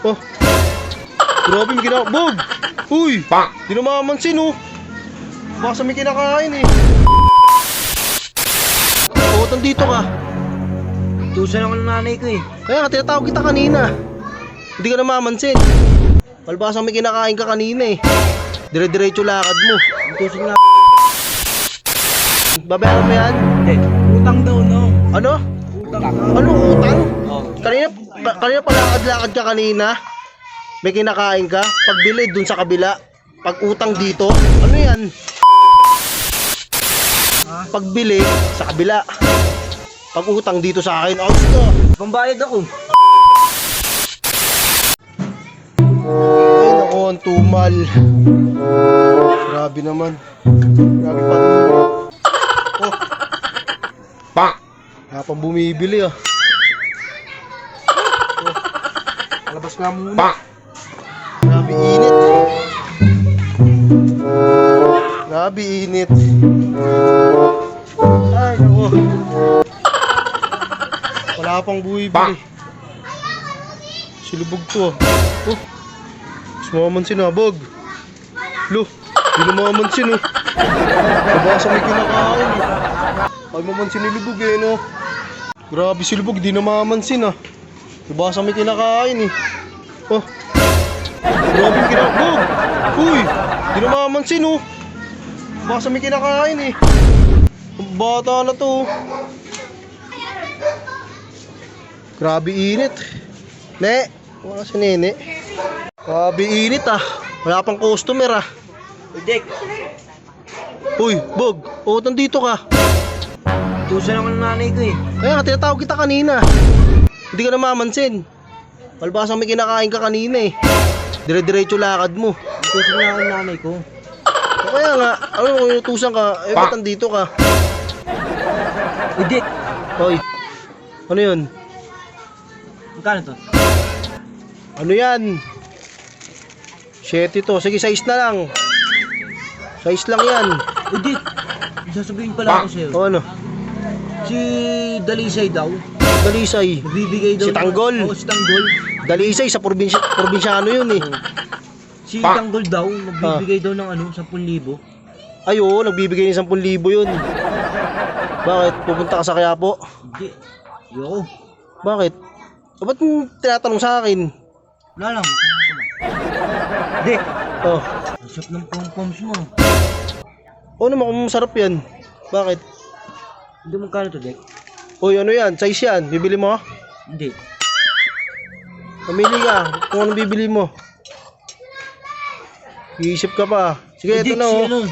Oh. Grabe, may kinakabog. Uy, di na mamamansin oh. Baka may kinakain eh. Utang dito ka. Tusan ako ng nanay ko eh. Kaya nga, tinatawag kita kanina. Hindi ka na mamansin. Palbasa may kinakain ka kanina eh. Dire-diretso lakad mo. Tusan nga. Babayaran mo yan? Hindi. Utang daw no. Ano? Utang. Ano utang? Oh. Kanina palakad-lakad ka kanina. May kinakain ka. Pagbili dun sa kabila. Pag utang dito. Ano yan? Pagbili sa kabila. Pag utang dito sa akin. Ayos to. Pambayad ako. Ay naku, ang tumal. Grabe naman. Grabe pa. Oh. Napang bumibili ah. Oh. Palabas nga muna. Grabe init. Grabe init. Ay naku. Wala pang bumibili. Silubog to ah. Oh. Mamansin na, bog. Lo, di na mamansin oh. Nabasa may kinakain eh. Pag mamansin ni Lubog eh, no. Grabe si Lubog, di na mamansin ah. Nabasa may kinakain eh. Oh. Grabe yung kinakabog. Uy, di na mamansin oh. Nabasa may kinakain eh. Ang bata na to. Grabe init. Ne, wala si Nene. Grabe init ah. Wala pang customer ah. Dek. Uy, Bog, utang dito ka. Tusan ako ng nanay ko eh. Kaya nga, tinatawag kita kanina. Hindi ka na mamansin. Palbasa may kinakain ka kanina eh. Dire-diretso lakad mo. Tusan nga ako ng nanay ko. Kaya nga, ano kung inutusan ka, eh ba't andito ka? Dek. Hoy, ano yun? Magkano to? Ano yan? 7 to, sige size na lang. Size lang yan. Dek. Sasabihin pala ako sa'yo. O ano? Si Dalisay daw. Dalisay. Magbibigay daw. Si Tanggol. Oo, si Tanggol. Dalisay sa probinsyano yun eh. Si Tanggol daw, magbibigay daw ng ano, 10,000. Ay oo, nagbibigay ng 10,000 yun. Bakit? Pupunta ka sa Quiapo? Hindi. Ayoko. Bakit? Ba't mo tinatanong sa akin? Wala lang. Dek. Oh. Ang sarap ng pom-poms mo. Oo naman kung masarap yan. Bakit? Hindi mo kano to, Dek? Uy, ano yan? Size yan. Bibili mo? Hindi. Pamili ka kung anong bibili mo. Iisip ka pa. Sige, ito Dek, na oh.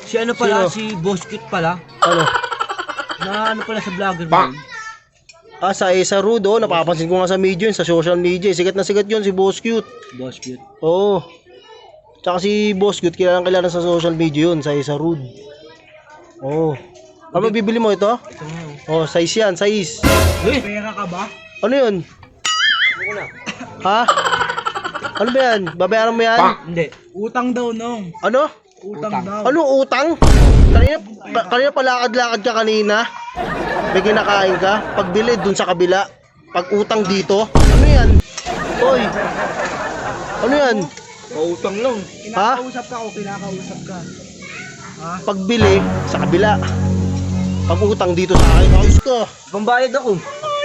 Si ano pala, Sino? si Boss Cute pala. Ano? Na ano pala sa vlogger mo. Ah, sa Esa Rude, oh. Napapansin ko nga sa media yun, sa social media. Sikat na sikat yun, si Boss Cute. Boss Cute. Oo. Tsaka si Boss Cute, kilala sa social media yun, sa Esa Rude. Oo. Ano bibili mo ito? Ito nga. Oh, size yan, size. Uy! Pera ka ba? Ano yun? Ako na. Ha? Ano ba yan? Babayaran mo yan? Hindi. Utang daw, no. Ano? Utang daw. Ano utang? Kanina palakad-lakad ka kanina. May kinakain ka. Pagbili dun sa kabila. Pag utang dito. Ano yan? Hoy. Ano yan? Pautang lang. Ha? Kinakausap ka o kinakausap ka? Ha? Pagbili sa kabila. Pag utang dito sa akin. Ayos ka. Pambayad ako.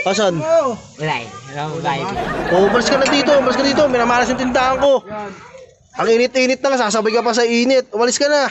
Asan? Wala eh. Wala akong bayad. Oh, umalis ka na dito. Umalis ka dito. Minamalas yung tindahan ko. Ang init-init na nga. Sasabay ka pa sa init. Umalis ka na.